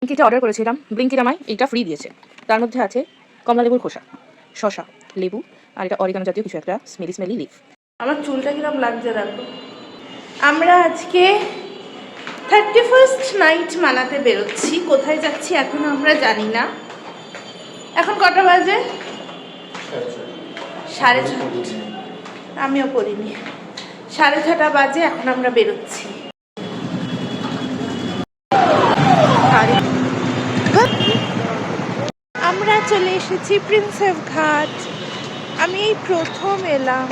ব্লিঙ্কিটে order করেছিলাম, ব্লিঙ্কিট আমায় এইটা ফ্রি দিয়েছে। তার মধ্যে আছে কমলা লেবুর খোসা, শসা, লেবু আর এটা অরিগানো জাতীয় কিছু একটা স্মেলি লিফ। আমার চুলটা কিরকম লাগছে দেখো। আমরা আজকে 31st নাইট মানাতে বেরোচ্ছি। কোথায় যাচ্ছি এখনো আমরা জানি না। এখন কটা বাজে? 6:30। আমিও পড়িনি। 6:30 বাজে, এখন আমরা বেরোচ্ছি। আমরা চলে এসেছি প্রিন্সেপ ঘাট। আমি এই প্রথম এলাম।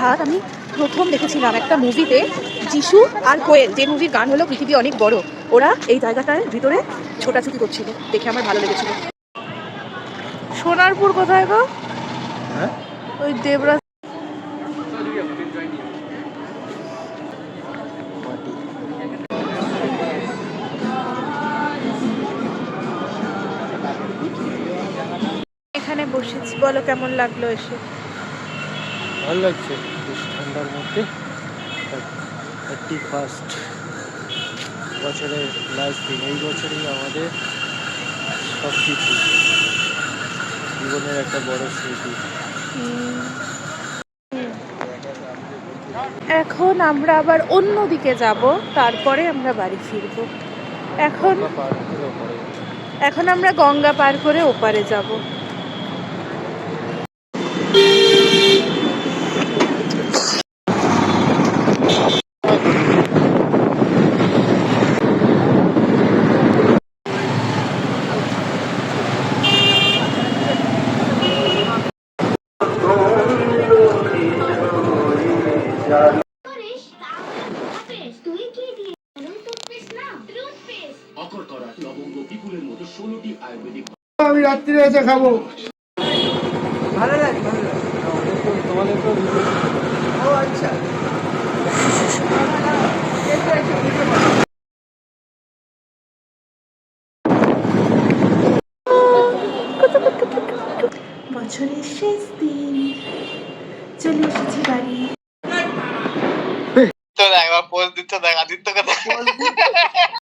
ঘাট আমি প্রথম দেখেছিলাম একটা মুভিতে, যিশু আর কোয়েল, যে মুভির গান হলো পৃথিবী অনেক বড়। ওরা এই জায়গাটার ভিতরে ছোটাছুটি করছিল, দেখে আমার ভালো লেগেছিল। সোনারপুর কোথায় গো? ওই দেবরাজ। এখানে বসেছি, বলো কেমন লাগলো এসে? ভালো লাগছে, বেশ ঠান্ডার মধ্যে। 31st বছরের লাস্ট দিন, এই বছরই আমাদের সব কিছু জীবনের একটা বড় স্মৃতি। এখন আমরা আবার অন্য দিকে যাব, তারপরে আমরা বাড়ি ফিরবো। এখন আমরা গঙ্গা পার করে ওপারে যাব। আমি রাত্রিরে এসে খাবো। ভালো লাগে, তোমাদের তো ও আচ্ছা। বছরের শেষ দিন, চলে এসেছি বাড়ি। তো একবার পোস্ট দিতে দেখ, আদিত্যকে